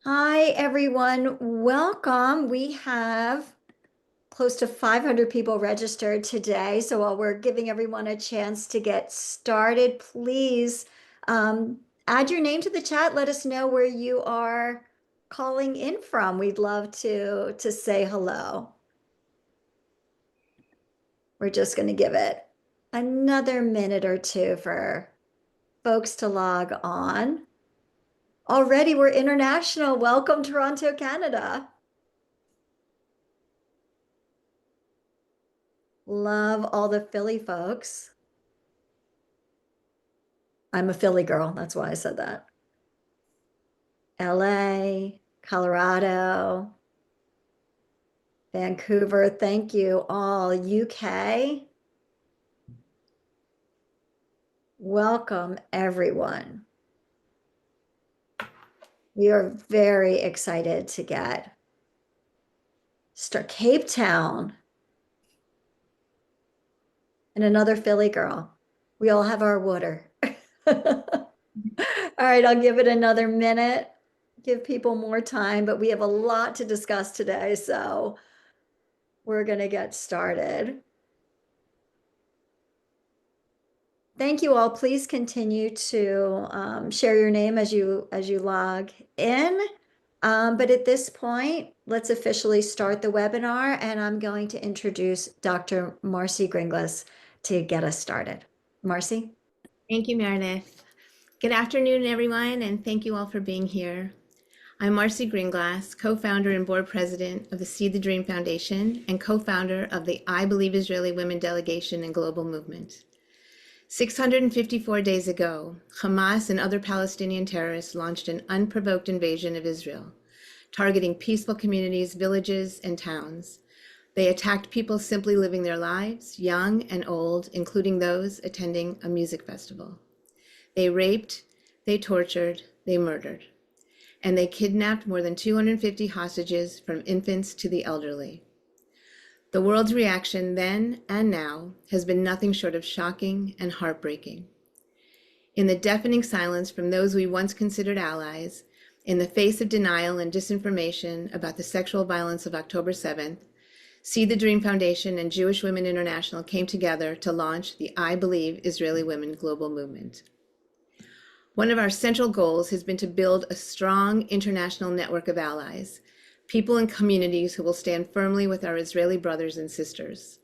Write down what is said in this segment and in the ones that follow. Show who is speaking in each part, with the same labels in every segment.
Speaker 1: Hi, everyone. Welcome. We have close to 500 people registered today. So while we're giving everyone a chance to get started, please add your name to the chat. Let us know where you are calling in from. We'd love to say hello. We're just going to give it another minute or two for folks to log on. Already we're international. Welcome, Toronto, Canada. Love all the Philly folks. I'm a Philly girl. That's why I said that. LA, Colorado, Vancouver. Thank you all. UK. Welcome, everyone. We are very excited to start Cape Town and another Philly girl. We all have our water. All right, I'll give it another minute, give people more time, but we have a lot to discuss today, so we're going to get started. Thank you all. Please continue to share your name as you log in. But at this point, let's officially start the webinar, and I'm going to introduce Dr. Marcy Gringlas to get us started. Marcy?
Speaker 2: Thank you, Meredith. Good afternoon, everyone, and thank you all for being here. I'm Marcy Gringlas, co-founder and board president of the Seed the Dream Foundation and co-founder of the I Believe Israeli Women Delegation and Global Movement. 654 days ago, Hamas and other Palestinian terrorists launched an unprovoked invasion of Israel, targeting peaceful communities, villages, and towns. They attacked people simply living their lives, young and old, including those attending a music festival. They raped, they tortured, they murdered, and they kidnapped more than 250 hostages from infants to the elderly. The world's reaction then and now has been nothing short of shocking and heartbreaking. In the deafening silence from those we once considered allies, in the face of denial and disinformation about the sexual violence of October 7th, Seed the Dream Foundation and Jewish Women International came together to launch the I Believe Israeli Women Global Movement. One of our central goals has been to build a strong international network of allies, people and communities who will stand firmly with our Israeli brothers and sisters.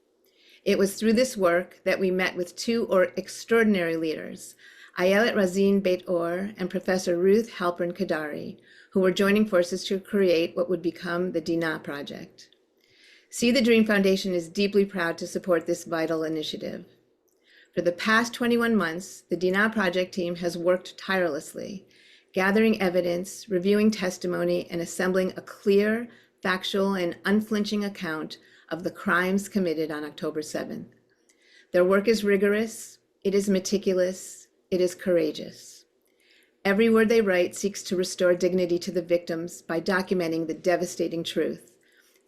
Speaker 2: It was through this work that we met with two extraordinary leaders, Ayelet Razin Beit Or and Professor Ruth Halperin-Kaddari, who were joining forces to create what would become the Dinah Project. See the Dream Foundation is deeply proud to support this vital initiative. For the past 21 months, the Dinah Project team has worked tirelessly, gathering evidence, reviewing testimony, and assembling a clear, factual, and unflinching account of the crimes committed on October 7th. Their work is rigorous, it is meticulous, it is courageous. Every word they write seeks to restore dignity to the victims by documenting the devastating truth,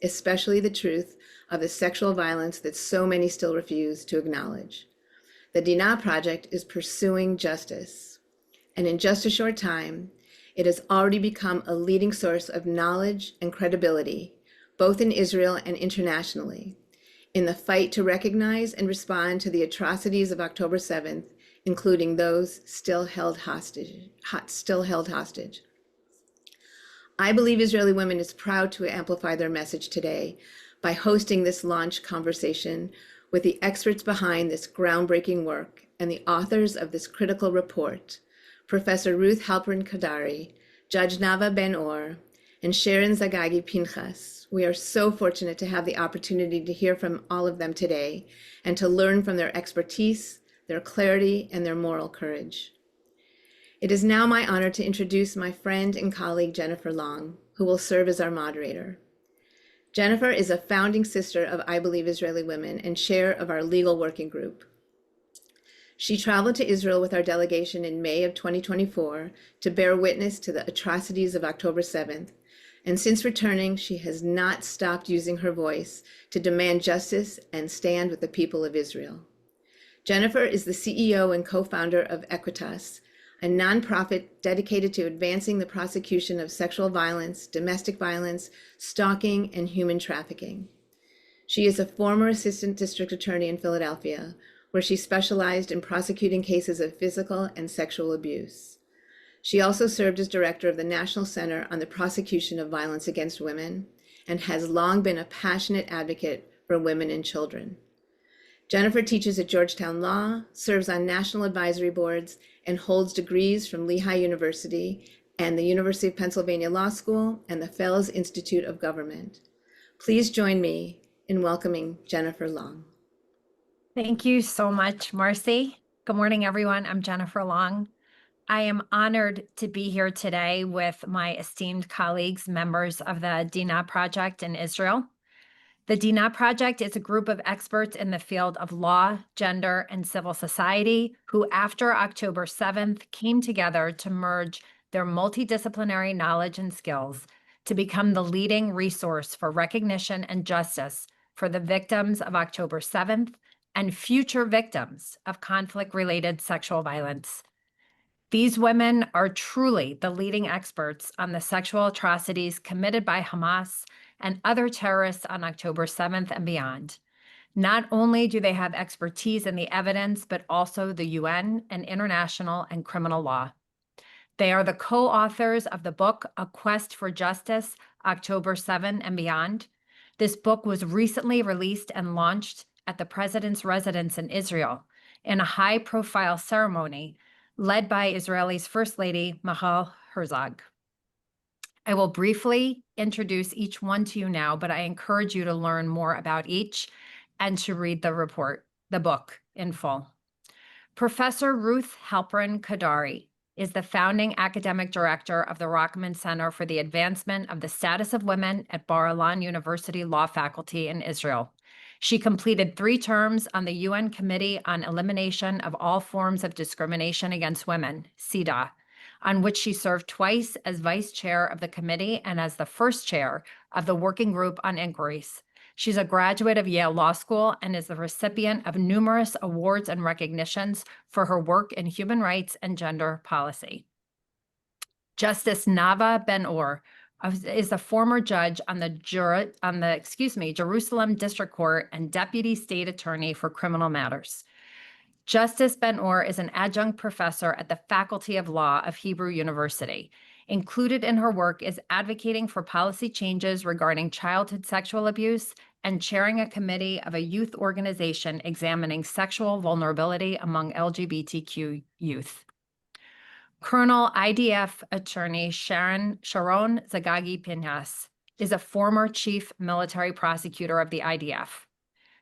Speaker 2: especially the truth of the sexual violence that so many still refuse to acknowledge. The Dinah Project is pursuing justice, and in just a short time, it has already become a leading source of knowledge and credibility, both in Israel and internationally, in the fight to recognize and respond to the atrocities of October 7th, including those still held hostage. I Believe Israeli Women is proud to amplify their message today by hosting this launch conversation with the experts behind this groundbreaking work and the authors of this critical report, Professor Ruth Halperin-Kaddari, Judge Nava Ben-Or, and Sharon Zagagi-Pinhas. We are so fortunate to have the opportunity to hear from all of them today and to learn from their expertise, their clarity, and their moral courage. It is now my honor to introduce my friend and colleague, Jennifer Long, who will serve as our moderator. Jennifer is a founding sister of I Believe Israeli Women and chair of our legal working group. She traveled to Israel with our delegation in May of 2024 to bear witness to the atrocities of October 7th, and since returning, she has not stopped using her voice to demand justice and stand with the people of Israel. Jennifer is the CEO and co-founder of Equitas, a nonprofit dedicated to advancing the prosecution of sexual violence, domestic violence, stalking, and human trafficking. She is a former assistant district attorney in Philadelphia, where she specialized in prosecuting cases of physical and sexual abuse. She also served as director of the National Center on the Prosecution of Violence Against Women and has long been a passionate advocate for women and children. Jennifer teaches at Georgetown Law, serves on national advisory boards, and holds degrees from Lehigh University and the University of Pennsylvania Law School and the Fels Institute of Government. Please join me in welcoming Jennifer Long.
Speaker 3: Thank you so much, Marcy. Good morning, everyone. I'm Jennifer Long. I am honored to be here today with my esteemed colleagues, members of the Dinah Project in Israel. The Dinah Project is a group of experts in the field of law, gender, and civil society who, after October 7th, came together to merge their multidisciplinary knowledge and skills to become the leading resource for recognition and justice for the victims of October 7th and future victims of conflict-related sexual violence. These women are truly the leading experts on the sexual atrocities committed by Hamas and other terrorists on October 7th and beyond. Not only do they have expertise in the evidence, but also the UN and international and criminal law. They are the co-authors of the book, A Quest for Justice, October 7 and Beyond. This book was recently released and launched at the president's residence in Israel in a high-profile ceremony led by Israel's First Lady, Michal Herzog. I will briefly introduce each one to you now, but I encourage you to learn more about each and to read the book in full. Professor Ruth Halperin-Kaddari is the founding academic director of the Rackman Center for the Advancement of the Status of Women at Bar-Ilan University Law Faculty in Israel. She completed 3 terms on the UN Committee on Elimination of All Forms of Discrimination Against Women, CEDAW, on which she served twice as vice chair of the committee and as the first chair of the Working Group on Inquiries. She's a graduate of Yale Law School and is the recipient of numerous awards and recognitions for her work in human rights and gender policy. Justice Nava Ben-Or is a former judge on the Jerusalem District Court and Deputy State Attorney for Criminal Matters. Justice Ben-Or is an adjunct professor at the Faculty of Law of Hebrew University. Included in her work is advocating for policy changes regarding childhood sexual abuse and chairing a committee of a youth organization examining sexual vulnerability among LGBTQ youth. Colonel IDF attorney Sharon Zagagi-Pinhas is a former chief military prosecutor of the IDF.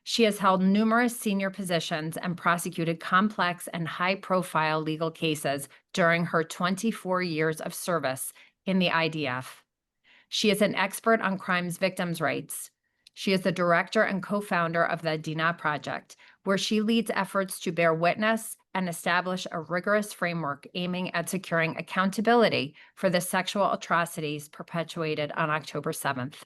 Speaker 3: She has held numerous senior positions and prosecuted complex and high-profile legal cases during her 24 years of service in the IDF. She is an expert on crimes victims' rights. She is the director and co-founder of the Dinah Project, where she leads efforts to bear witness and establish a rigorous framework aiming at securing accountability for the sexual atrocities perpetuated on October 7th.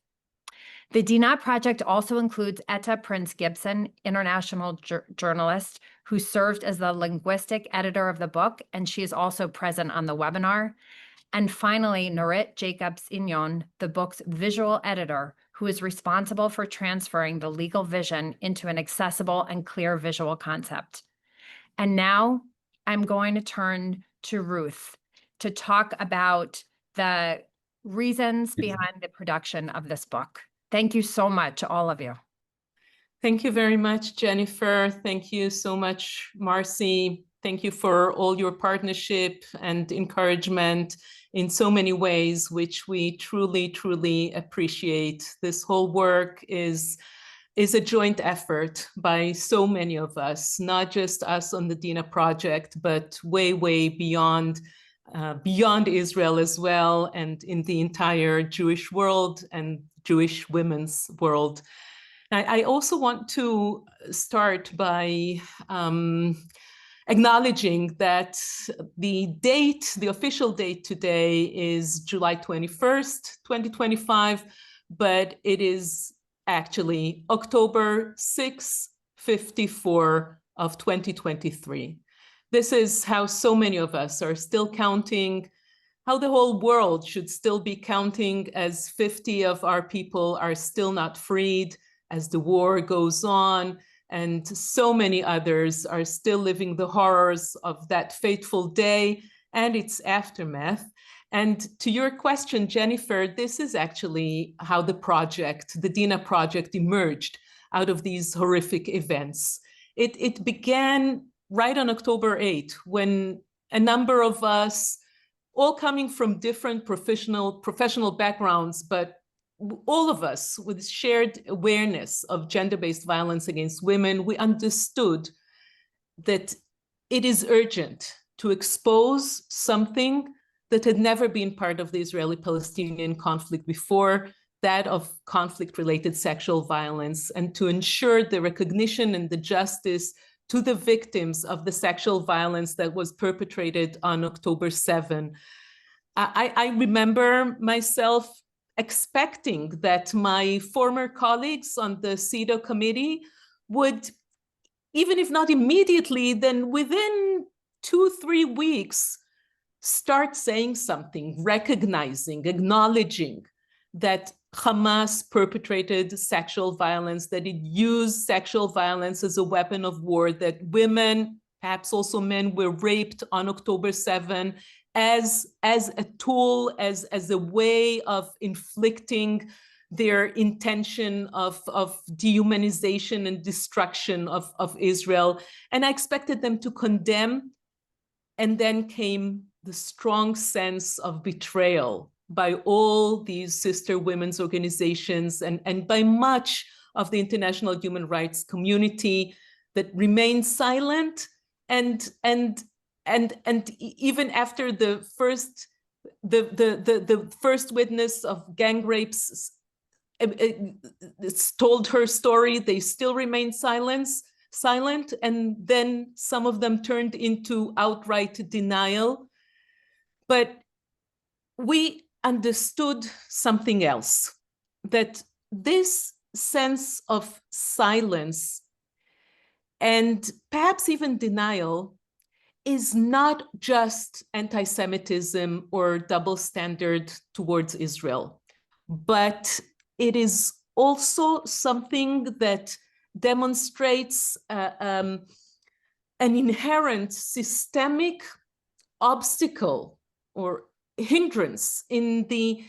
Speaker 3: The Dinah Project also includes Etta Prince-Gibson, international journalist, who served as the linguistic editor of the book, and she is also present on the webinar. And finally, Norit Jacobs-Inyon, the book's visual editor, who is responsible for transferring the legal vision into an accessible and clear visual concept. And now I'm going to turn to Ruth to talk about the reasons behind the production of this book. Thank you so much, all of you.
Speaker 4: Thank you very much, Jennifer. Thank you so much, Marcy. Thank you for all your partnership and encouragement in so many ways, which we truly, truly appreciate. This whole work is a joint effort by so many of us, not just us on the Dinah Project, but way, way beyond Israel as well, and in the entire Jewish world and Jewish women's world. I also want to start by acknowledging that the official date today is July 21st, 2025, but it is actually October 6, 54 of 2023. This is how so many of us are still counting, how the whole world should still be counting, as 50 of our people are still not freed, as the war goes on, and so many others are still living the horrors of that fateful day and its aftermath. And to your question, Jennifer, this is actually how the project, the Dinah Project, emerged out of these horrific events. It began right on October 8th, when a number of us, all coming from different professional backgrounds, but all of us with shared awareness of gender-based violence against women, we understood that it is urgent to expose something that had never been part of the Israeli-Palestinian conflict before, that of conflict-related sexual violence, and to ensure the recognition and the justice to the victims of the sexual violence that was perpetrated on October 7. I remember myself expecting that my former colleagues on the CEDAW committee would, even if not immediately, then within 2-3 weeks, start saying something, recognizing, acknowledging that Hamas perpetrated sexual violence, that it used sexual violence as a weapon of war, that women, perhaps also men, were raped on October 7 as a tool, as a way of inflicting their intention of dehumanization and destruction of Israel. And I expected them to condemn. And then came the strong sense of betrayal by all these sister women's organizations and by much of the international human rights community that remained silent, and even after the first witness of gang rapes told her story, they still remained silent, and then some of them turned into outright denial. But we understood something else, that this sense of silence and perhaps even denial is not just anti-Semitism or double standard towards Israel, but it is also something that demonstrates an inherent systemic obstacle or hindrance in the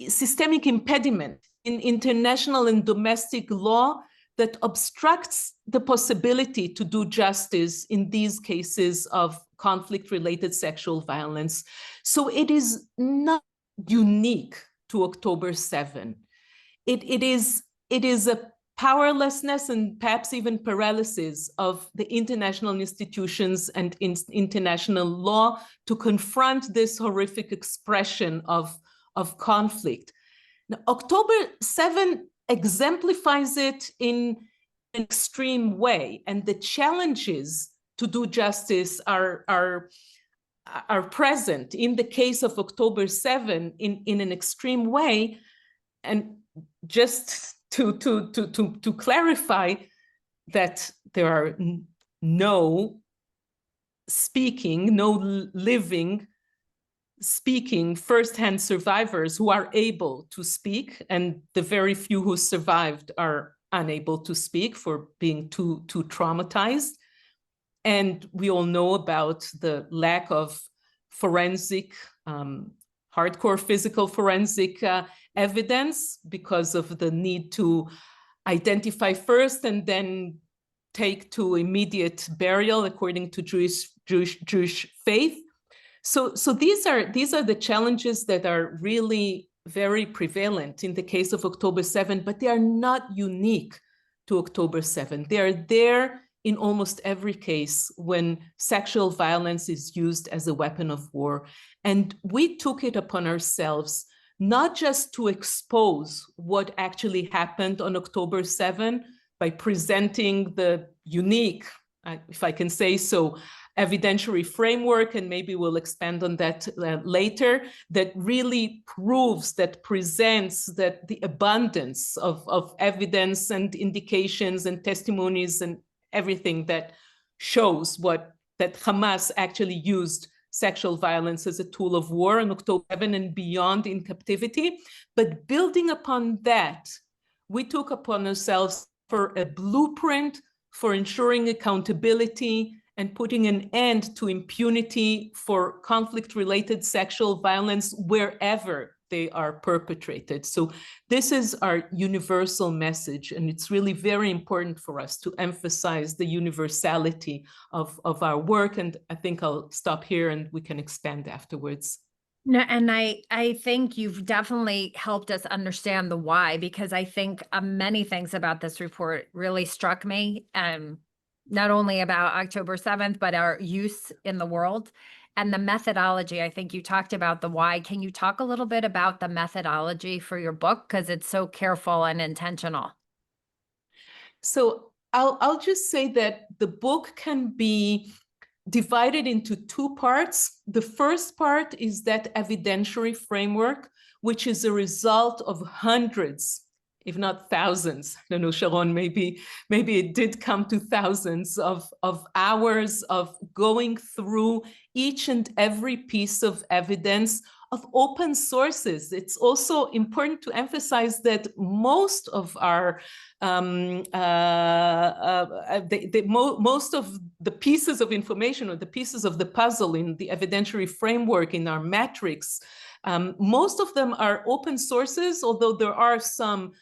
Speaker 4: systemic impediment in international and domestic law that obstructs the possibility to do justice in these cases of conflict-related sexual violence. So it is not unique to October 7. It is a powerlessness and perhaps even paralysis of the international institutions and international law to confront this horrific expression of conflict. Now, October 7 exemplifies it in an extreme way, and the challenges to do justice are present in the case of October 7 in an extreme way. And just to clarify that there are no living speaking firsthand survivors who are able to speak, and the very few who survived are unable to speak for being too traumatized. And we all know about the lack of forensic, hardcore physical forensic evidence because of the need to identify first and then take to immediate burial according to Jewish faith. So these are the challenges that are really very prevalent in the case of October 7, but they are not unique to October 7. They are there in almost every case when sexual violence is used as a weapon of war. And we took it upon ourselves not just to expose what actually happened on October 7 by presenting the unique, if I can say so, evidentiary framework, and maybe we'll expand on that later, that really proves, that presents that the abundance of evidence and indications and testimonies and everything that shows what that Hamas actually used sexual violence as a tool of war on October 7 and beyond in captivity. But building upon that, we took upon ourselves for a blueprint for ensuring accountability and putting an end to impunity for conflict-related sexual violence wherever they are perpetrated. So this is our universal message, and it's really very important for us to emphasize the universality of our work. And I think I'll stop here and we can expand afterwards.
Speaker 3: No, and I think you've definitely helped us understand the why, because I think many things about this report really struck me, not only about October 7th, but our use in the world and the methodology. I think you talked about the why. Can you talk a little bit about the methodology for your book? Because it's so careful and intentional.
Speaker 4: So I'll just say that the book can be divided into two parts. The first part is that evidentiary framework, which is a result of hundreds, if not thousands. I don't know, Sharon, maybe it did come to thousands of hours of going through each and every piece of evidence of open sources. It's also important to emphasize that most of our most of the pieces of information or the pieces of the puzzle in the evidentiary framework, in our metrics, most of them are open sources, although there are some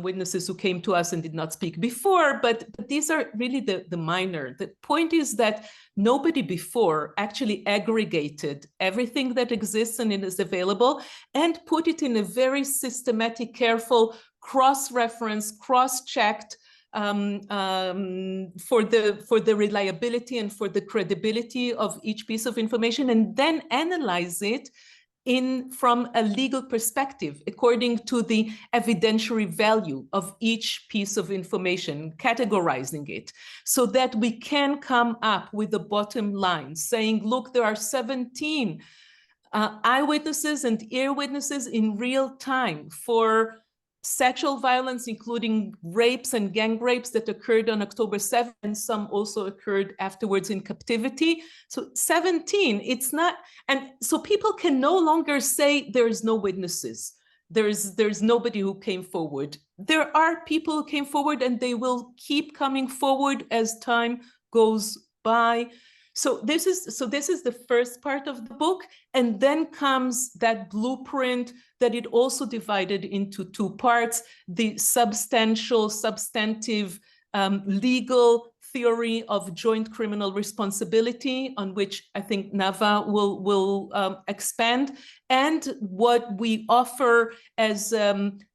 Speaker 4: witnesses who came to us and did not speak before, but these are really the minor. The point is that nobody before actually aggregated everything that exists and it is available and put it in a very systematic, careful, cross-referenced, cross-checked for the reliability and for the credibility of each piece of information, and then analyze it from a legal perspective, according to the evidentiary value of each piece of information, categorizing it, so that we can come up with the bottom line, saying, look, there are 17 eyewitnesses and ear witnesses in real time for sexual violence, including rapes and gang rapes that occurred on October 7th, and some also occurred afterwards in captivity. So 17, it's not, and so people can no longer say there's no witnesses. There's nobody who came forward. There are people who came forward, and they will keep coming forward as time goes by. So this is the first part of the book, and then comes that blueprint that it also divided into two parts: the substantive legal theory of joint criminal responsibility, on which I think Nava will expand, and what we offer as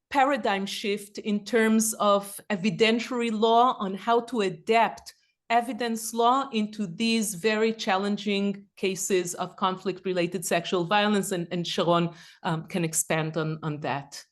Speaker 4: paradigm shift in terms of evidentiary law on how to adapt evidence law into these very challenging cases of conflict-related sexual violence, and Sharon can expand on that.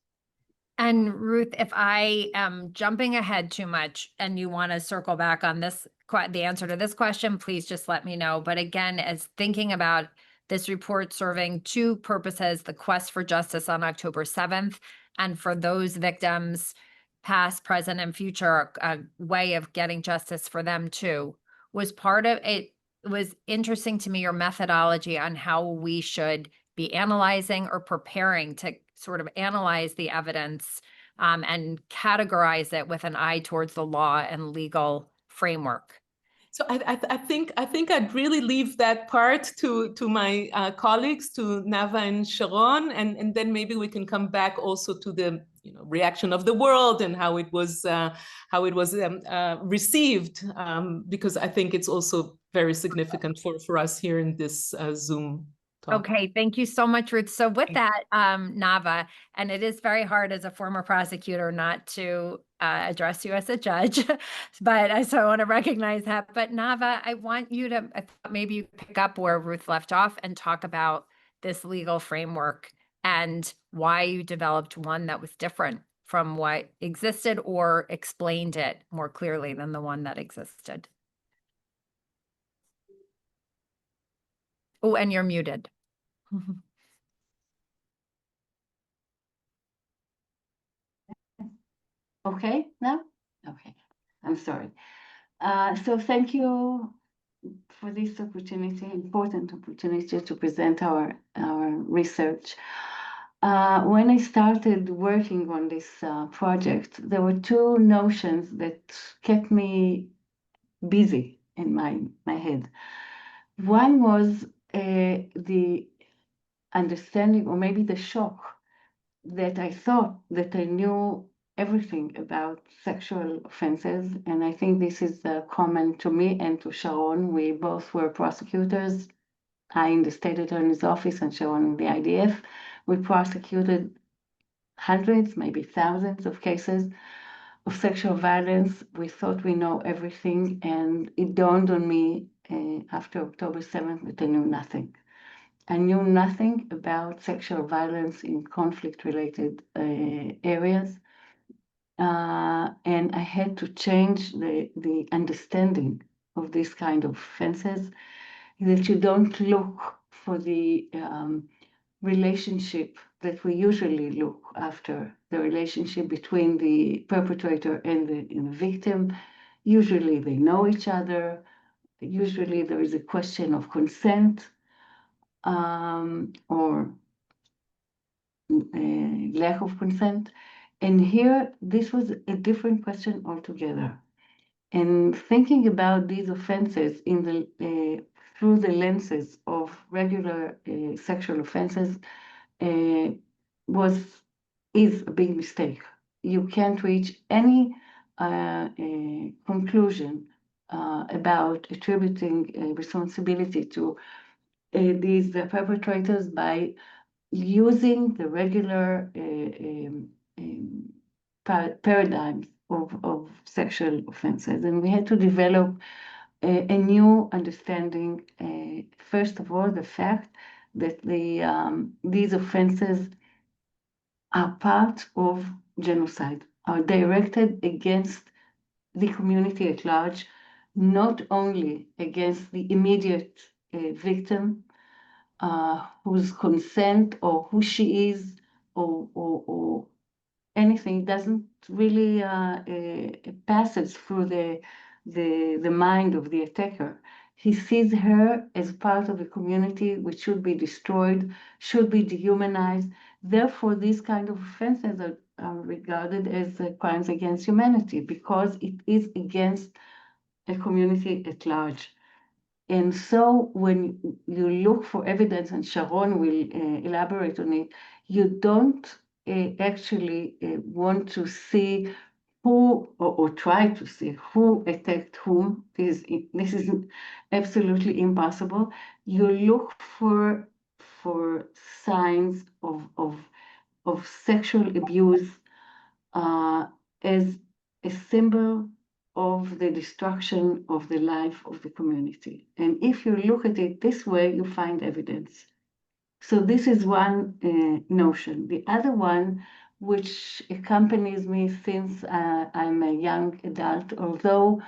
Speaker 3: And Ruth, if I am jumping ahead too much and you want to circle back on this, the answer to this question, please just let me know. But again, as thinking about this report serving two purposes, the quest for justice on October 7th, and for those victims, past, present, and future, a way of getting justice for them too, was part of it. It was interesting to me, your methodology on how we should be analyzing or preparing to sort of analyze the evidence and categorize it with an eye towards the law and legal framework.
Speaker 4: So I think I'd really leave that part to my colleagues, to Nava and Sharon, and then maybe we can come back also to the reaction of the world and how it was received, because I think it's also very significant for us here in this Zoom talk.
Speaker 3: Okay, thank you so much, Ruth. So with that, Nava, and it is very hard as a former prosecutor not to address you as a judge, but so I want to recognize that. But Nava, I want you to maybe you pick up where Ruth left off and talk about this legal framework and why you developed one that was different from what existed or explained it more clearly than the one that existed. Oh, and you're muted.
Speaker 5: Okay, now? Okay, I'm sorry. So thank you, for this opportunity, important opportunity to present our research. When I started working on this project, there were two notions that kept me busy in my head. One was the understanding, or maybe the shock, that I thought that I knew everything about sexual offenses. And I think this is common to me and to Sharon. We both were prosecutors. I in the state attorney's office and Sharon in the IDF. We prosecuted hundreds, maybe thousands of cases of sexual violence. We thought we know everything, and it dawned on me after October 7th that I knew nothing. I knew nothing about sexual violence in conflict-related areas, and I had to change the understanding of this kind of offenses, that you don't look for the relationship that we usually look after, the relationship between the perpetrator and the victim. Usually they know each other. Usually there is a question of consent or lack of consent. And here, this was a different question altogether. And thinking about these offenses in the through the lenses of regular sexual offenses is a big mistake. You can't reach any conclusion about attributing responsibility to these perpetrators by using the regular paradigms of sexual offenses. And we had to develop a new understanding, first of all, the fact that these offenses are part of genocide, are directed against the community at large, not only against the immediate victim, whose consent or who she is or anything doesn't really passes through the mind of the attacker. He sees her as part of a community which should be destroyed, should be dehumanized. Therefore, these kind of offenses are regarded as crimes against humanity because it is against a community at large. And so when you look for evidence, and Sharon will elaborate on it, you don't actually want to see who, or try to see who attacked whom. This is absolutely impossible. You look for signs of sexual abuse as a symbol of the destruction of the life of the community. And if you look at it this way, you find evidence. So this is one notion. The other one, which accompanies me since I'm a young adult, although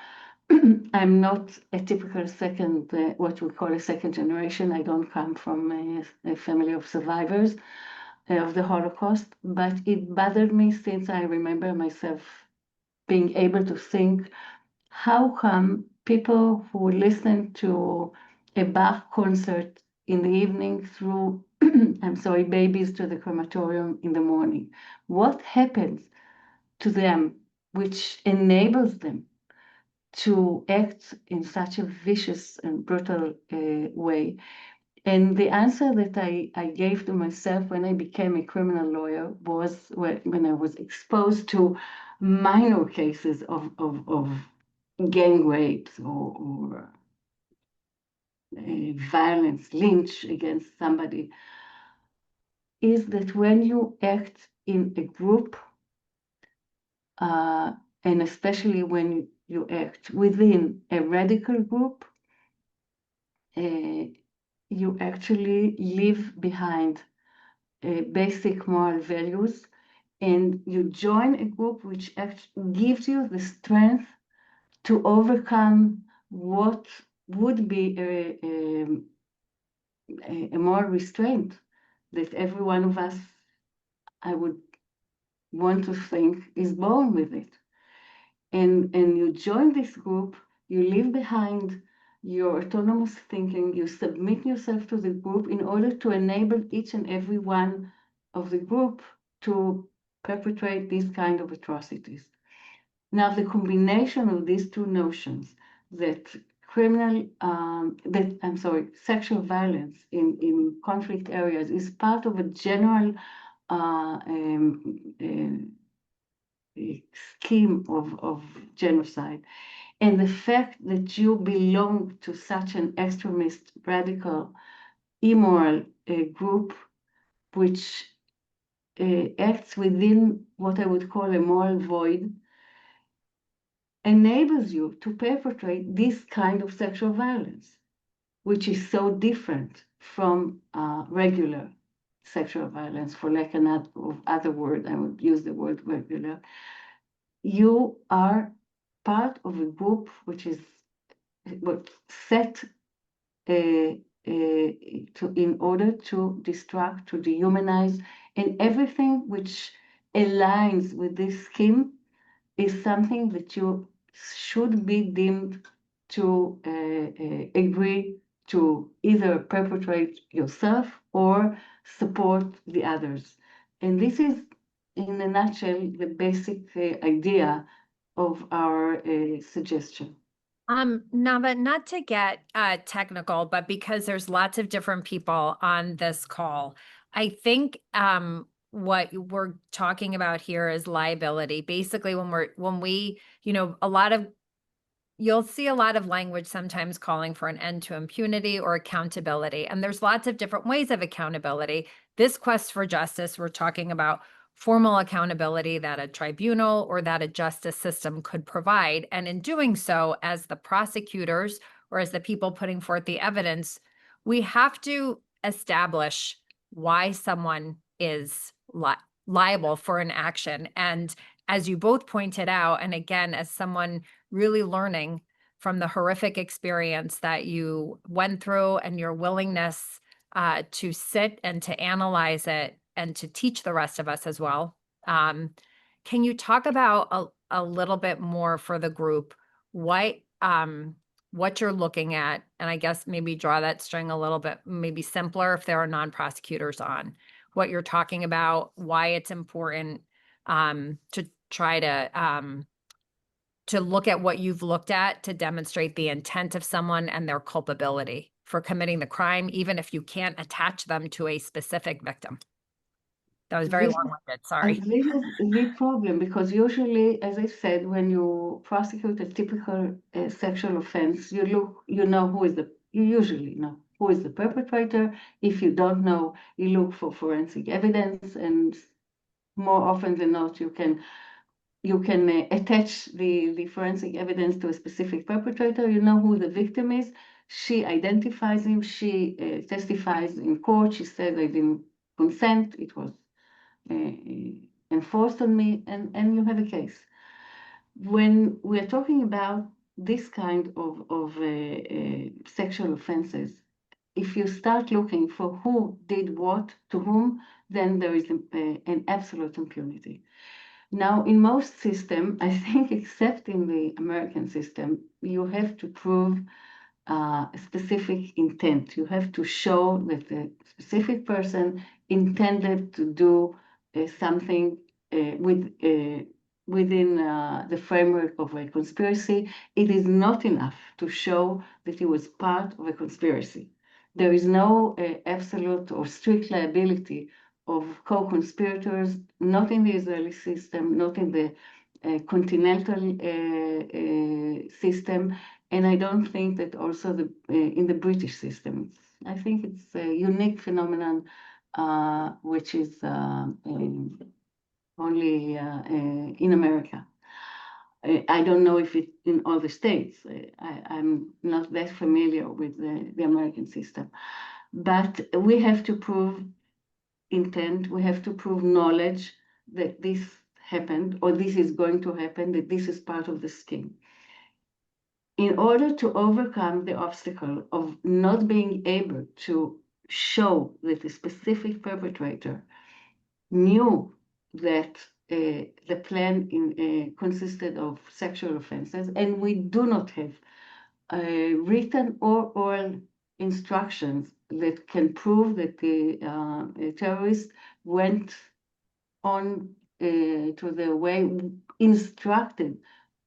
Speaker 5: I'm not a typical second, what we call a second generation. I don't come from a family of survivors of the Holocaust, but it bothered me since I remember myself being able to think, how come people who listen to a Bach concert in the evening through, I'm sorry, babies to the crematorium in the morning, what happens to them which enables them to act in such a vicious and brutal way? And the answer that I gave to myself when I became a criminal lawyer was when I was exposed to minor cases of gang rapes or violence, lynch against somebody, is that when you act in a group, and especially when you act within a radical group, you actually leave behind basic moral values, and you join a group which gives you the strength to overcome what would be a moral restraint that every one of us, I would want to think, is born with it. And you join this group, you leave behind your autonomous thinking, you submit yourself to the group in order to enable each and every one of the group to perpetrate these kind of atrocities. Now, the combination of these two notions, that sexual violence in conflict areas is part of a general scheme of genocide, and the fact that you belong to such an extremist, radical, immoral group, which acts within what I would call a moral void, enables you to perpetrate this kind of sexual violence, which is so different from regular sexual violence. For lack of other word, I would use the word regular. You are part of a group which is set in order to distract, to dehumanize, and everything which aligns with this scheme is something that you should be deemed to agree to either perpetrate yourself or support the others. And this is, in a nutshell, the basic idea of our suggestion.
Speaker 3: Nava, not to get technical, but because there's lots of different people on this call, I think what we're talking about here is liability. Basically, you'll see a lot of language sometimes calling for an end to impunity or accountability, and there's lots of different ways of accountability. This quest for justice, we're talking about formal accountability that a tribunal or that a justice system could provide. And in doing so, as the prosecutors or as the people putting forth the evidence, we have to establish why someone is liable for an action. And as you both pointed out, and again, as someone really learning from the horrific experience that you went through and your willingness to sit and to analyze it and to teach the rest of us as well. Can you talk about a little bit more for the group, what you're looking at, and I guess maybe draw that string a little bit, maybe simpler if there are non-prosecutors on, what you're talking about, why it's important to try to look at what you've looked at to demonstrate the intent of someone and their culpability for committing the crime, even if you can't attach them to a specific victim. That was very long-winded, sorry.
Speaker 5: This is the problem, because usually, as I said, when you prosecute a typical sexual offense, you usually know who is the perpetrator. If you don't know, you look for forensic evidence, and more often than not, you can attach the forensic evidence to a specific perpetrator. You know who the victim is. She identifies him. She testifies in court. She said, I didn't consent. It was enforced on me, and you have a case. When we're talking about this kind of sexual offenses, if you start looking for who did what to whom, then there is an absolute impunity. Now, in most systems, I think, except in the American system, you have to prove a specific intent. You have to show that the specific person intended to do something within the framework of a conspiracy. It is not enough to show that he was part of a conspiracy. There is no absolute or strict liability of co-conspirators, not in the Israeli system, not in the continental system, and I don't think that also in the British system. I think it's a unique phenomenon, which is only in America. I don't know if it's in all the states. I'm not that familiar with the American system. But we have to prove intent, we have to prove knowledge that this happened, or this is going to happen, that this is part of the scheme. In order to overcome the obstacle of not being able to show that a specific perpetrator knew that the plan consisted of sexual offenses, and we do not have written or oral instructions that can prove that the terrorist went on to the way instructed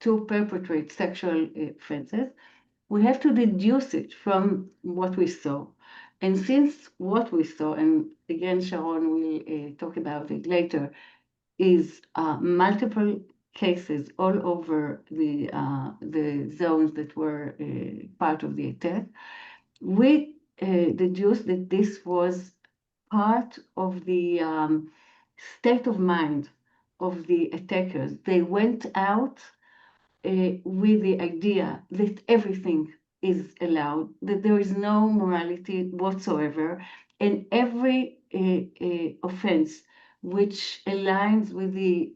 Speaker 5: to perpetrate sexual offenses, we have to deduce it from what we saw. And since what we saw, and again, Sharon will talk about it later, is multiple cases all over the zones that were part of the attack, we deduced that this was part of the state of mind of the attackers. They went out with the idea that everything is allowed, that there is no morality whatsoever, and every offense which aligns with the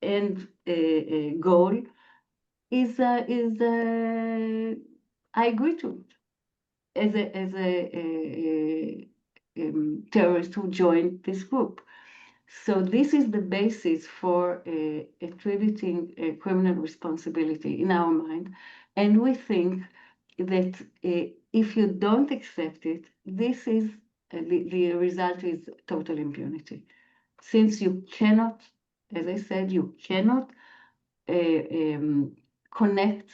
Speaker 5: end goal is I agree to it as a terrorist who joined this group. So this is the basis for attributing a criminal responsibility in our mind. And we think that if you don't accept it, this is the result is total impunity. Since you cannot, as I said, you cannot connect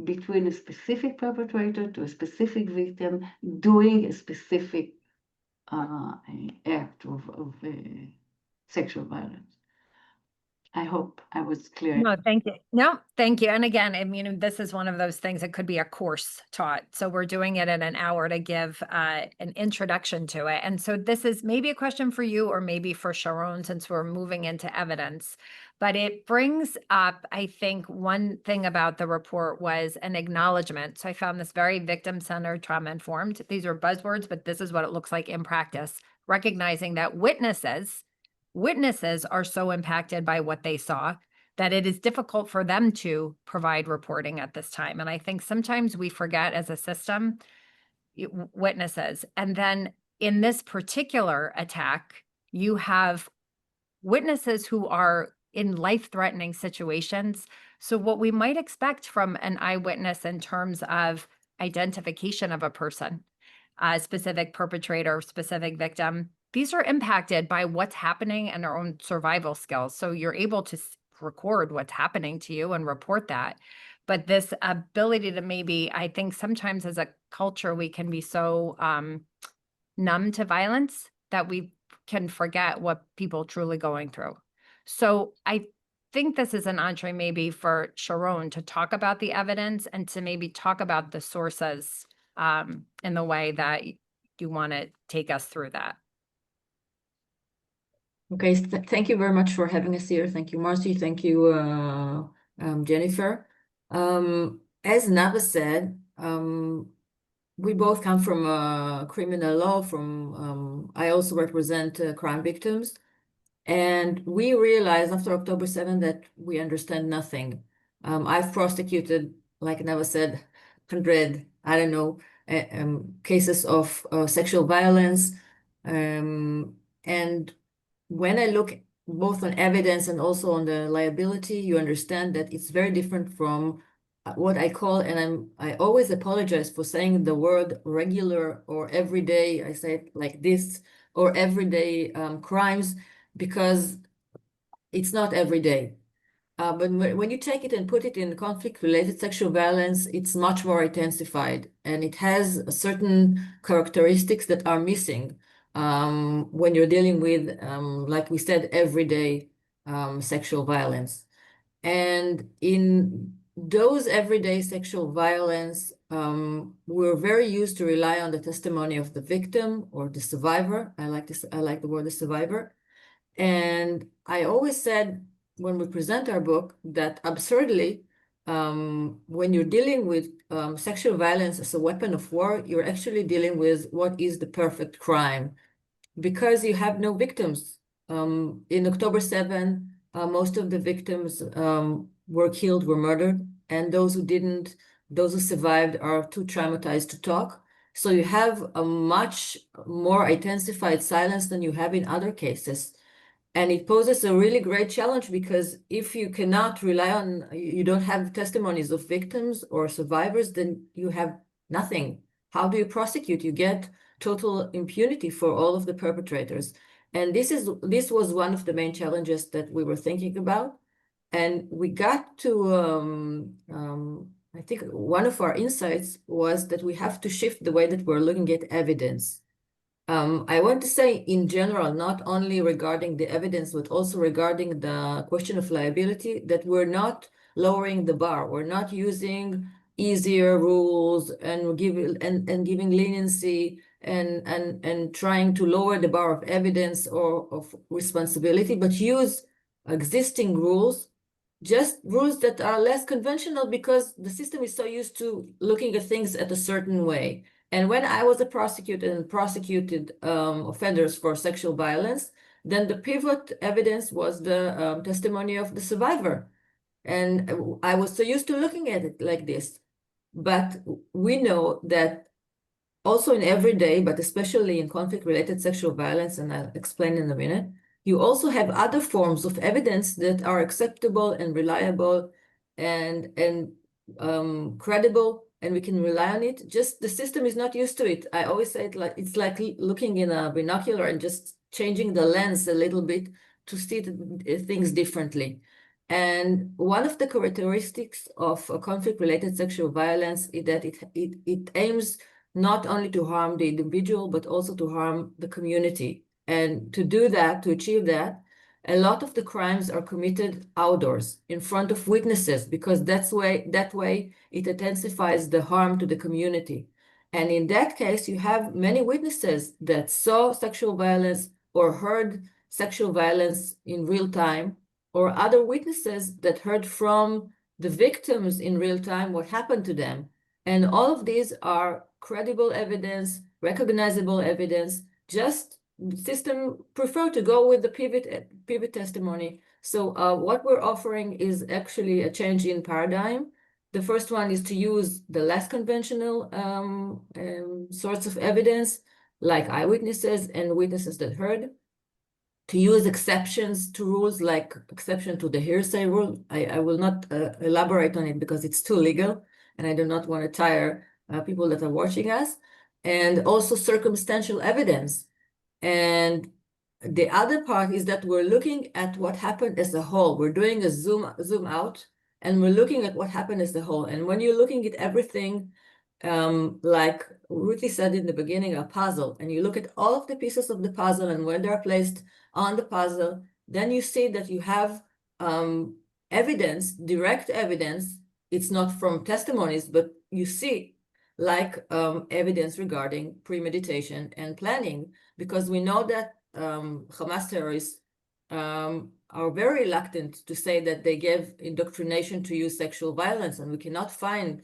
Speaker 5: between a specific perpetrator to a specific victim doing a specific act of sexual violence. I hope I was clear.
Speaker 3: No, thank you. No, thank you. And again, I mean, this is one of those things that could be a course taught. So we're doing it in an hour to give an introduction to it. And so this is maybe a question for you or maybe for Sharon, since we're moving into evidence. But it brings up, I think, one thing about the report was an acknowledgement. So I found this very victim-centered, trauma-informed. These are buzzwords, but this is what it looks like in practice, recognizing that witnesses are so impacted by what they saw that it is difficult for them to provide reporting at this time. And I think sometimes we forget as a system, witnesses. And then in this particular attack, you have witnesses who are in life-threatening situations. So what we might expect from an eyewitness in terms of identification of a person, a specific perpetrator, specific victim, these are impacted by what's happening and our own survival skills. So you're able to record what's happening to you and report that. But this ability to maybe, I think sometimes as a culture, we can be so numb to violence that we can forget what people truly going through. So I think this is an entree maybe for Sharon to talk about the evidence and to maybe talk about the sources in the way that you want to take us through that.
Speaker 6: Okay, thank you very much for having us here. Thank you, Marcy. Thank you, Jennifer. As Nava said, we both come from criminal law. I also represent crime victims. And we realized after October 7 that we understand nothing. I've prosecuted, like Nava said, 100, I don't know, cases of sexual violence. And when I look both on evidence and also on the liability, you understand that it's very different from what I call, and I always apologize for saying the word regular or everyday, I say it like this, or everyday crimes, because it's not every day. But when you take it and put it in conflict-related sexual violence, it's much more intensified, and it has certain characteristics that are missing when you're dealing with, like we said, everyday sexual violence. And in those everyday sexual violence, we're very used to rely on the testimony of the victim or the survivor. I like the word the survivor. And I always said when we present our book that absurdly, when you're dealing with sexual violence as a weapon of war, you're actually dealing with what is the perfect crime, because you have no victims. In October 7, most of the victims were killed, were murdered, and those who survived are too traumatized to talk. So you have a much more intensified silence than you have in other cases. And it poses a really great challenge because if you cannot rely on, you don't have testimonies of victims or survivors, then you have nothing. How do you prosecute? You get total impunity for all of the perpetrators. And this was one of the main challenges that we were thinking about. And we got to, I think one of our insights was that we have to shift the way that we're looking at evidence. I want to say in general, not only regarding the evidence, but also regarding the question of liability, that we're not lowering the bar. We're not using easier rules and giving leniency and trying to lower the bar of evidence or of responsibility, but use existing rules, just rules that are less conventional because the system is so used to looking at things at a certain way. And when I was a prosecutor and prosecuted offenders for sexual violence, then the pivot evidence was the testimony of the survivor. And I was so used to looking at it like this. But we know that also in everyday, but especially in conflict-related sexual violence, and I'll explain in a minute, you also have other forms of evidence that are acceptable and reliable and credible, and we can rely on it. Just the system is not used to it. I always say it's like looking in a binocular and just changing the lens a little bit to see things differently. And one of the characteristics of conflict-related sexual violence is that it aims not only to harm the individual, but also to harm the community. And to do that, to achieve that, a lot of the crimes are committed outdoors in front of witnesses, because that way it intensifies the harm to the community. And in that case, you have many witnesses that saw sexual violence or heard sexual violence in real time, or other witnesses that heard from the victims in real time what happened to them. And all of these are credible evidence, recognizable evidence. Just the system prefer to go with the pivot testimony. So what we're offering is actually a change in paradigm. The first one is to use the less conventional sorts of evidence, like eyewitnesses and witnesses that heard, to use exceptions to rules, like exception to the hearsay rule. I will not elaborate on it because it's too legal, and I do not want to tire people that are watching us, and also circumstantial evidence. And the other part is that we're looking at what happened as a whole. We're doing a zoom out, and we're looking at what happened as a whole. And when you're looking at everything, like Ruthie said in the beginning, a puzzle, and you look at all of the pieces of the puzzle and when they're placed on the puzzle, then you see that you have evidence, direct evidence. It's not from testimonies, but you see like evidence regarding premeditation and planning, because we know that Hamas terrorists are very reluctant to say that they gave indoctrination to use sexual violence, and we cannot find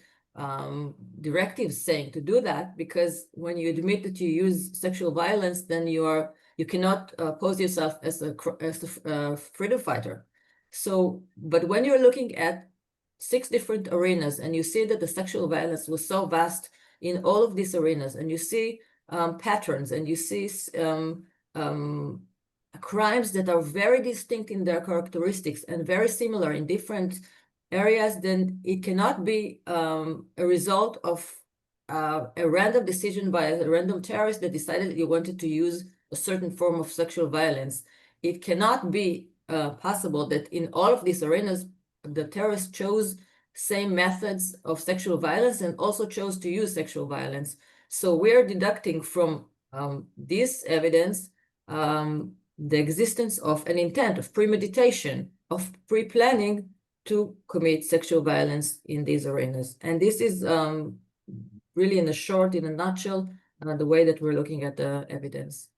Speaker 6: directives saying to do that, because when you admit that you use sexual violence, then you cannot pose yourself as a freedom fighter. So, but when you're looking at 6 different arenas and you see that the sexual violence was so vast in all of these arenas, and you see patterns, and you see crimes that are very distinct in their characteristics and very similar in different areas, then it cannot be a result of a random decision by a random terrorist that decided he wanted to use a certain form of sexual violence. It cannot be possible that in all of these arenas, the terrorists chose same methods of sexual violence and also chose to use sexual violence. So we're deducting from this evidence the existence of an intent of premeditation, of pre-planning to commit sexual violence in these arenas. And this is really in a nutshell, the way that we're looking at the evidence.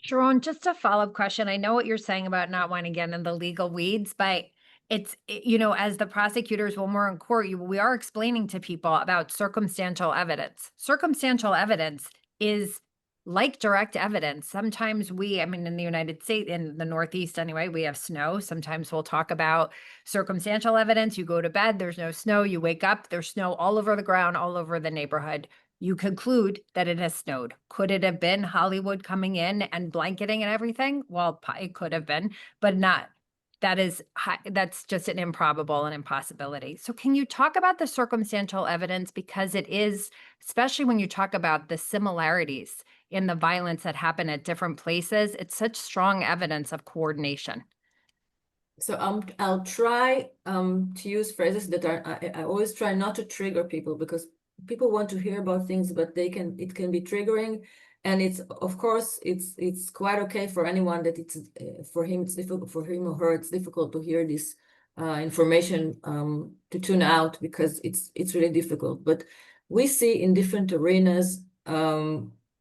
Speaker 3: Sharon, just a follow-up question. I know what you're saying about not wanting to get in the legal weeds, but as the prosecutors, when we're in court, we are explaining to people about circumstantial evidence. Circumstantial evidence is like direct evidence. Sometimes in the United States, in the Northeast anyway, we have snow. Sometimes we'll talk about circumstantial evidence. You go to bed, there's no snow. You wake up, there's snow all over the ground, all over the neighborhood. you conclude that it has snowed. Could it have been Hollywood coming in and blanketing and everything? Well, it could have been, but not. That's just an improbable and impossibility. So can you talk about the circumstantial evidence? Because it is, especially when you talk about the similarities in the violence that happened at different places, it's such strong evidence of coordination.
Speaker 6: So I'll try to use phrases that I always try not to trigger people, because people want to hear about things, but it can be triggering, and it's, of course, it's quite okay for anyone that it's for him it's difficult, for him or her it's difficult to hear this information, to tune out, because it's really difficult. But we see in different arenas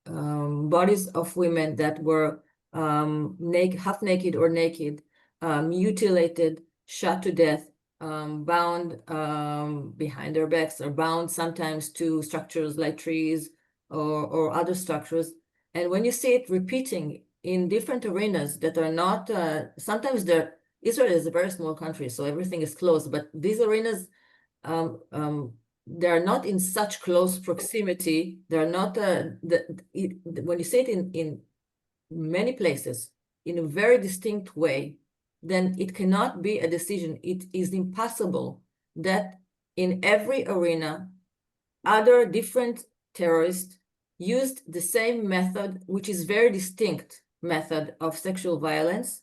Speaker 6: bodies of women that were half naked or naked, mutilated, shot to death, bound behind their backs, or bound sometimes to structures like trees or other structures. And when you see it repeating in different arenas that are not, sometimes Israel is a very small country, so everything is close, but these arenas, they're not in such close proximity. They're not, when you see it in many places in a very distinct way, then it cannot be a decision. It is impossible that in every arena, other different terrorists used the same method, which is very distinct method of sexual violence,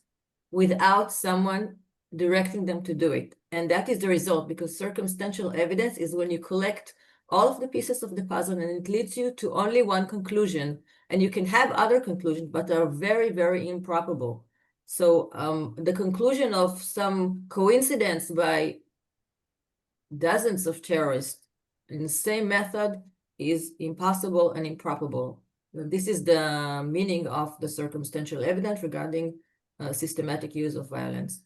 Speaker 6: without someone directing them to do it. And that is the result, because circumstantial evidence is when you collect all of the pieces of the puzzle and it leads you to only one conclusion. And you can have other conclusions, but are very, very improbable. So the conclusion of some coincidence by dozens of terrorists in the same method is impossible and improbable. This is the meaning of the circumstantial evidence regarding systematic use of violence.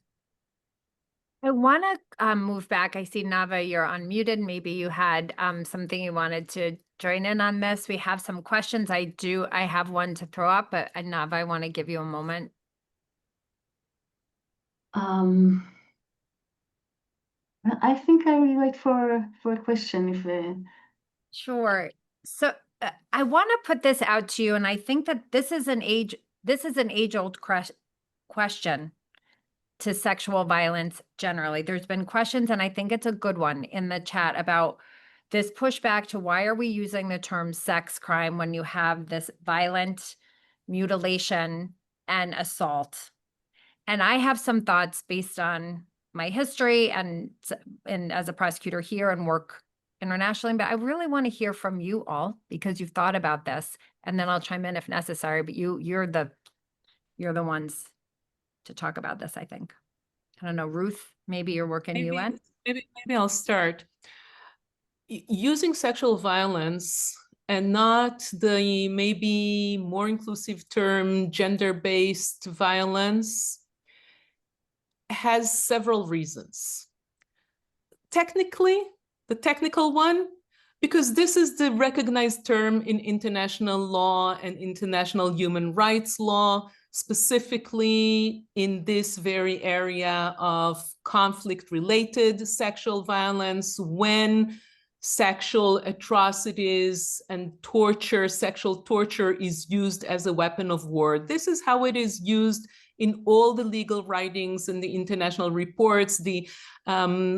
Speaker 3: I want to move back. I see Nava, you're unmuted. Maybe you had something you wanted to join in on this. We have some questions. I have one to throw up, but Nava, I want to give you a moment.
Speaker 5: I think I will wait for a question if
Speaker 3: Sure. So I want to put this out to you, and I think that this is an age-old question to sexual violence generally. There's been questions, and I think it's a good one in the chat about this pushback to why are we using the term sex crime when you have this violent mutilation and assault? And I have some thoughts based on my history and as a prosecutor here and work internationally, but I really want to hear from you all because you've thought about this, and then I'll chime in if necessary, but you're the ones to talk about this, I think. I don't know, Ruth, maybe you're working UN?
Speaker 4: Maybe I'll start. Using sexual violence and not the maybe more inclusive term gender-based violence has several reasons. Technically, the technical one, because this is the recognized term in international law and international human rights law, specifically in this very area of conflict-related sexual violence, when sexual atrocities and torture, sexual torture is used as a weapon of war. This is how it is used in all the legal writings and the international reports. The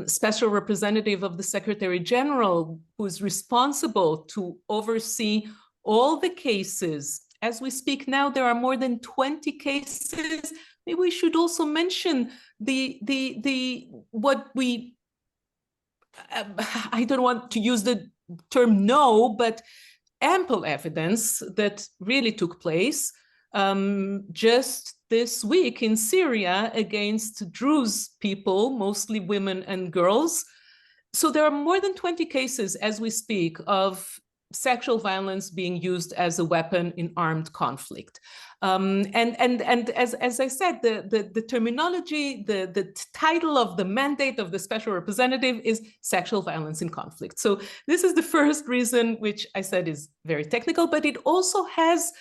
Speaker 4: special representative of the Secretary General, who is responsible to oversee all the cases. As we speak now, there are more than 20 cases. Maybe we should also mention what we, I don't want to use the term no, but ample evidence that really took place just this week in Syria against Druze people, mostly women and girls. So there are more than 20 cases as we speak of sexual violence being used as a weapon in armed conflict. And as I said, the terminology, the title of the mandate of the special representative is sexual violence in conflict. So this is the first reason, which I said is very technical, but it also has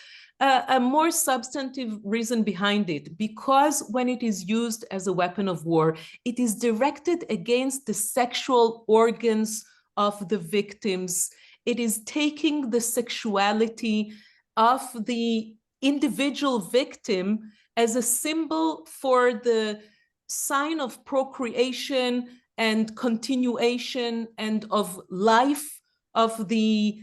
Speaker 4: a more substantive reason behind it, because when it is used as a weapon of war, it is directed against the sexual organs of the victims. it is taking the sexuality of the individual victim as a symbol for the sign of procreation and continuation and of life of the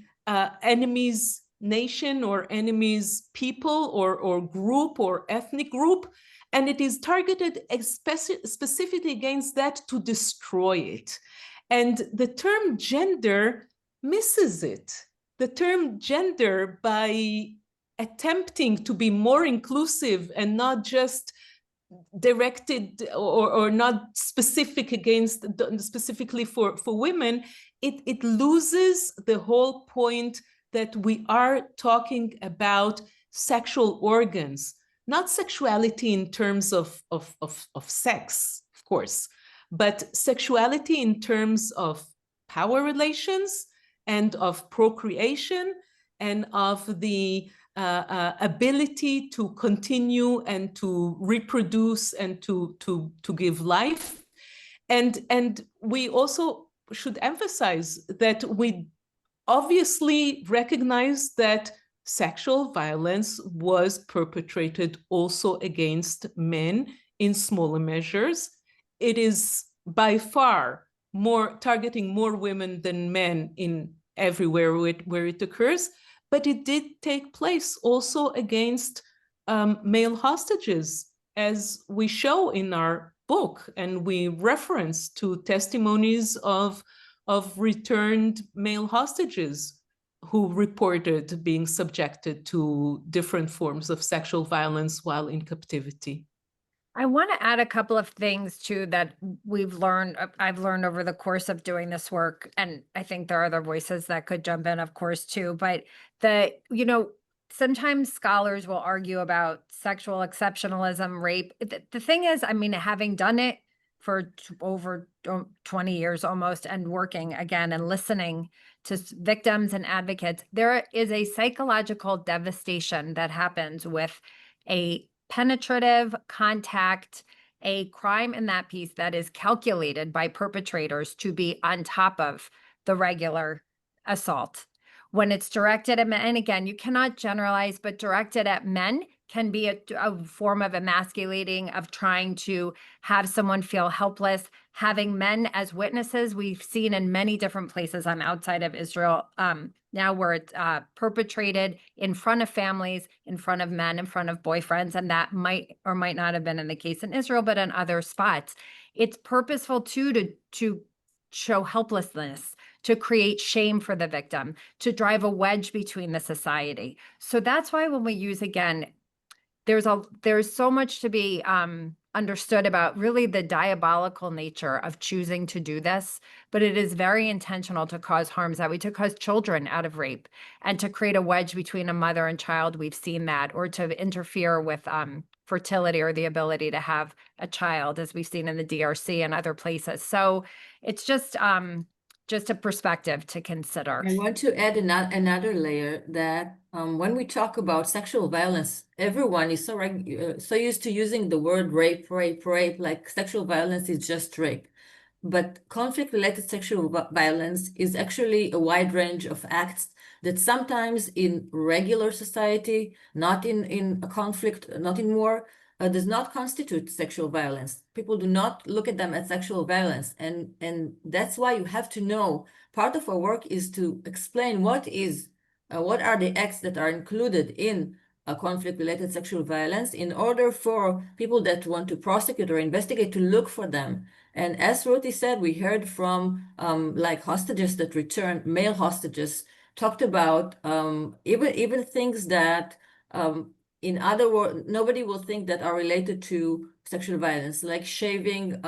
Speaker 4: enemy's nation or enemy's people or group or ethnic group. And it is targeted specifically against that to destroy it. And the term gender misses it. The term gender, by attempting to be more inclusive and not just directed or not specific against specifically for women, it loses the whole point that we are talking about sexual organs, not sexuality in terms of sex, of course, but sexuality in terms of power relations and of procreation and of the ability to continue and to reproduce and to give life. And we also should emphasize that we obviously recognize that sexual violence was perpetrated also against men in smaller measures. It is by far more targeting more women than men in everywhere where it occurs, but it did take place also against male hostages, as we show in our book, and we reference to testimonies of returned male hostages who reported being subjected to different forms of sexual violence while in captivity.
Speaker 3: I want to add a couple of things too that I've learned over the course of doing this work, and I think there are other voices that could jump in, of course, too. But sometimes scholars will argue about sexual exceptionalism, rape. The thing is, I mean, having done it for over 20 years almost, and working again and listening to victims and advocates, there is a psychological devastation that happens with a penetrative contact, a crime in that piece that is calculated by perpetrators to be on top of the regular assault. When it's directed at men, and again, you cannot generalize, but directed at men can be a form of emasculating, of trying to have someone feel helpless. Having men as witnesses, we've seen in many different places. I'm outside of Israel now, where it's perpetrated in front of families, in front of men, in front of boyfriends, and that might or might not have been in the case in Israel, but in other spots. It's purposeful too to show helplessness, to create shame for the victim, to drive a wedge between the society. So that's why when we use, again, there's so much to be understood about really the diabolical nature of choosing to do this, but it is very intentional to cause harms that way, to cause children out of rape and to create a wedge between a mother and child. We've seen that, or to interfere with fertility or the ability to have a child, as we've seen in the DRC and other places. So it's just a perspective to consider.
Speaker 6: I want to add another layer that when we talk about sexual violence, everyone is so used to using the word rape, like sexual violence is just rape. But conflict-related sexual violence is actually a wide range of acts that sometimes in regular society, not in a conflict, not in war, does not constitute sexual violence. People do not look at them as sexual violence. And that's why you have to know, part of our work is to explain what are the acts that are included in a conflict-related sexual violence in order for people that want to prosecute or investigate to look for them. And as Ruth said, we heard from like hostages that returned, male hostages, talked about even things that in other words, nobody will think that are related to sexual violence, like shaving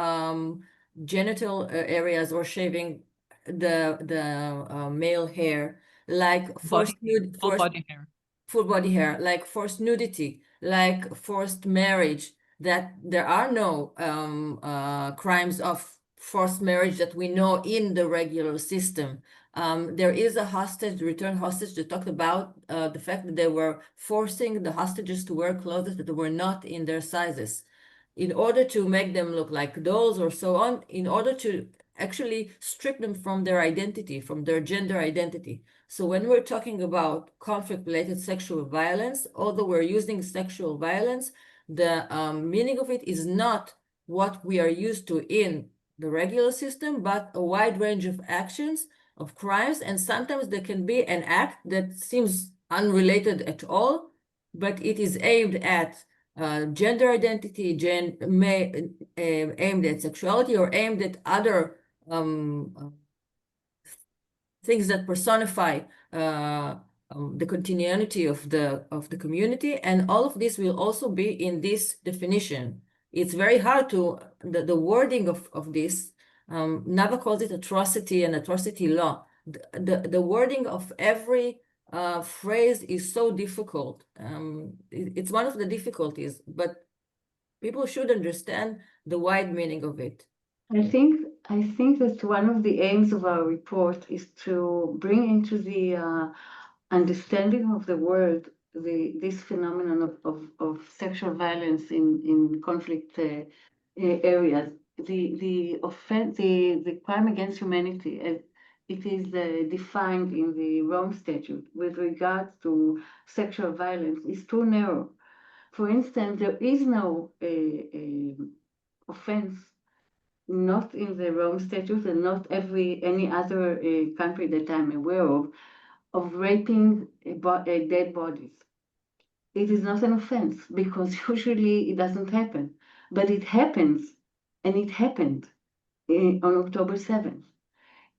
Speaker 6: genital areas or shaving the male hair, like forced full body hair, like forced nudity, like forced marriage. That there are no crimes of forced marriage that we know in the regular system. There is a return hostage that talked about the fact that they were forcing the hostages to wear clothes that were not in their sizes in order to make them look like dolls or so on, in order to actually strip them from their identity, from their gender identity. So when we're talking about conflict-related sexual violence, although we're using sexual violence, the meaning of it is not what we are used to in the regular system, but a wide range of actions, of crimes, and sometimes there can be an act that seems unrelated at all, but it is aimed at gender identity, aimed at sexuality, or aimed at other things that personify the continuity of the community, and all of this will also be in this definition. It's very hard to the wording of this. Nava calls it atrocity and atrocity law. The wording of every phrase is so difficult. It's one of the difficulties, but people should understand the wide meaning of it.
Speaker 5: I think that one of the aims of our report is to bring into the understanding of the world this phenomenon of sexual violence in conflict areas. The offense, the crime against humanity, as it is defined in the Rome Statute with regards to sexual violence, is too narrow. For instance, there is no offense, not in the Rome Statute and not any other country that I'm aware of raping dead bodies. It is not an offense because usually it doesn't happen, but it happens, and it happened on October 7th.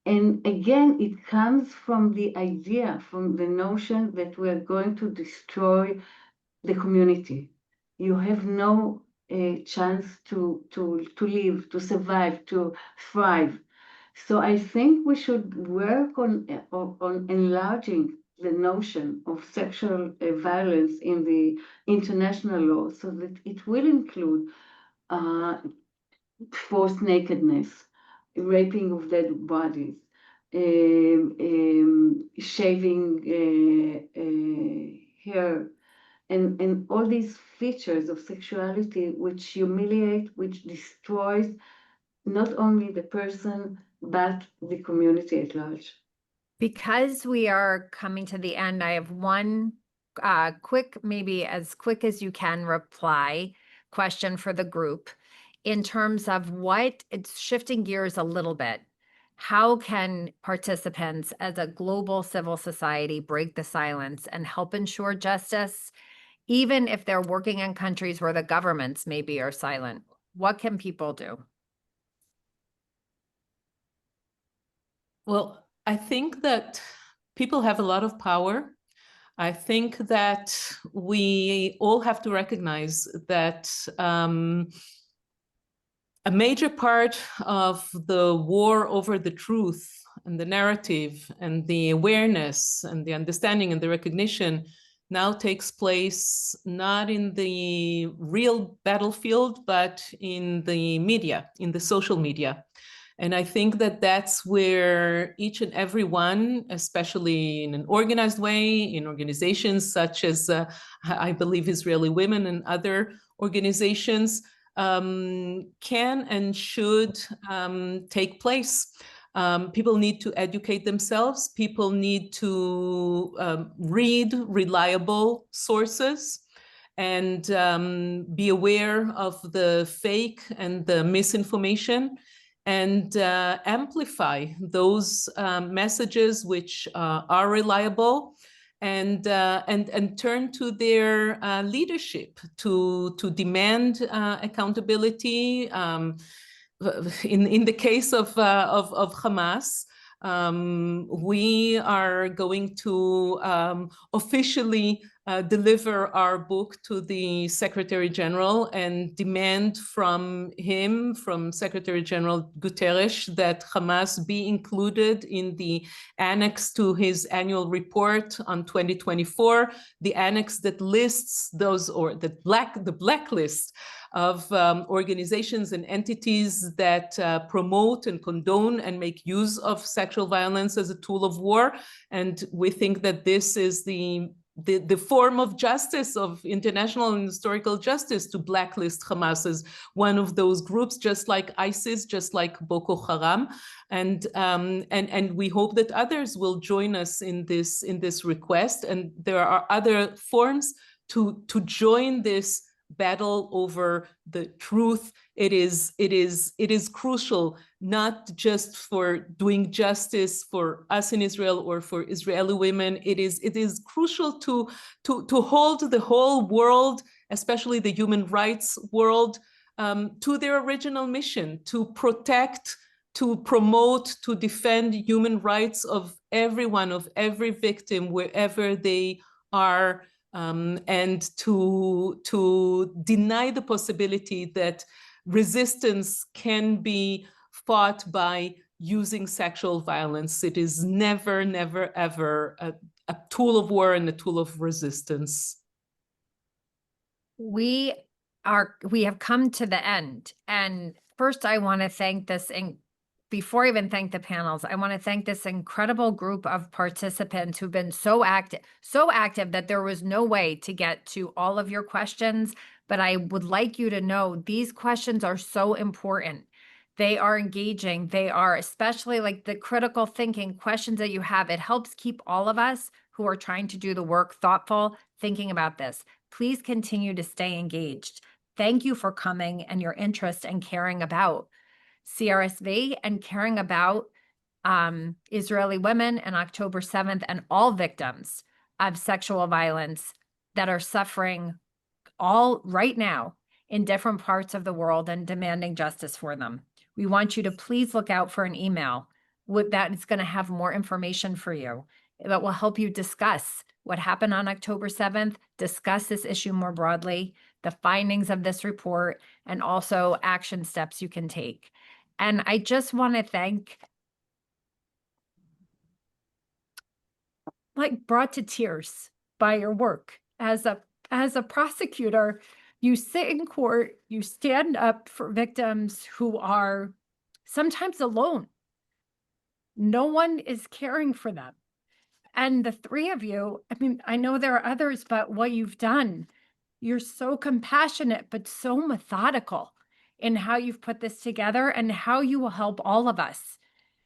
Speaker 5: And again, it comes from the idea, from the notion that we're going to destroy the community. You have no chance to live, to survive, to thrive. So I think we should work on enlarging the notion of sexual violence in the international law so that it will include forced nakedness, raping of dead bodies, shaving hair, and all these features of sexuality which humiliate, which destroys not only the person, but the community at large.
Speaker 3: Because we are coming to the end, I have one quick, maybe as quick as you can reply question for the group in terms of it's shifting gears a little bit. How can participants as a global civil society break the silence and help ensure justice, even if they're working in countries where the governments maybe are silent? What can people do?
Speaker 4: Well, I think that people have a lot of power. I think that we all have to recognize that a major part of the war over the truth and the narrative and the awareness and the understanding and the recognition now takes place not in the real battlefield, but in the media, in the social media. And I think that that's where each and every one, especially in an organized way, in organizations such as, I believe, Israeli Women and other organizations, can and should take place. People need to educate themselves. People need to read reliable sources and be aware of the fake and the misinformation, and amplify those messages which are reliable, and turn to their leadership to demand accountability. In the case of Hamas, we are going to officially deliver our book to the Secretary General and demand from him, from Secretary General Guterres, that Hamas be included in the annex to his annual report on 2024, the annex that lists those, or the blacklist of organizations and entities that promote and condone and make use of sexual violence as a tool of war. And we think that this is the the form of justice, of international and historical justice, to blacklist Hamas as one of those groups, just like ISIS, just like Boko Haram. And we hope that others will join us in this request. And there are other forms to join this battle over the truth. It is crucial, not just for doing justice for us in Israel or for Israeli women. It is crucial to hold the whole world, especially the human rights world, to their original mission, to protect, to promote, to defend human rights of everyone, of every victim, wherever they are. And to deny the possibility that resistance can be fought by using sexual violence. It is never, never, ever a tool of war and a tool of resistance.
Speaker 3: We have come to the end. And first, I want to thank before I even thank the panels, I want to thank this incredible group of participants who've been so active that there was no way to get to all of your questions. But I would like you to know these questions are so important. They are engaging. They are especially like the critical thinking questions that you have. It helps keep all of us who are trying to do the work thoughtful, thinking about this. Please continue to stay engaged. Thank you for coming and your interest and caring about CRSV and caring about Israeli women and October 7th and all victims of sexual violence that are suffering all right now in different parts of the world and demanding justice for them. We want you to please look out for an email that is going to have more information for you that will help you discuss what happened on October 7th, discuss this issue more broadly, the findings of this report, and also action steps you can take. And I just want to thank, brought to tears by your work as a prosecutor. You sit in court, you stand up for victims who are sometimes alone. No one is caring for them. And the three of you, I mean, I know there are others, but what you've done, you're so compassionate, but so methodical in how you've put this together and how you will help all of us.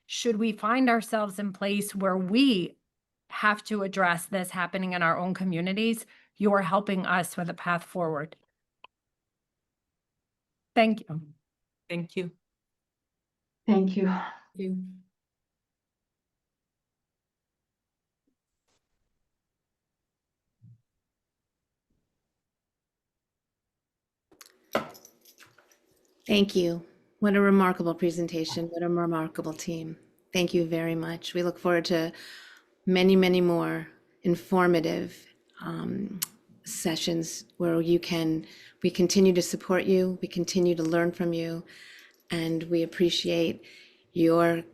Speaker 3: Should we find ourselves in place where we have to address this happening in our own communities, you are helping us with a path forward. Thank you.
Speaker 4: Thank you.
Speaker 5: Thank you.
Speaker 6: Thank you.
Speaker 2: Thank you. What a remarkable presentation. What a remarkable team. Thank you very much. We look forward to many, many more informative sessions where we continue to support you, we continue to learn from you, and we appreciate your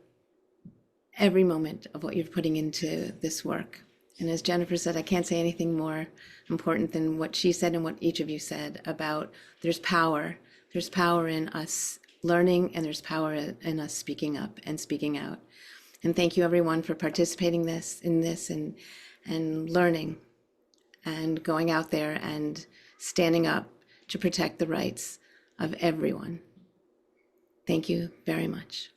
Speaker 2: every moment of what you're putting into this work. And as Jennifer said, I can't say anything more important than what she said and what each of you said about there's power in us learning, and there's power in us speaking up and speaking out. And thank you everyone for participating in this and learning and going out there and standing up to protect the rights of everyone. Thank you very much.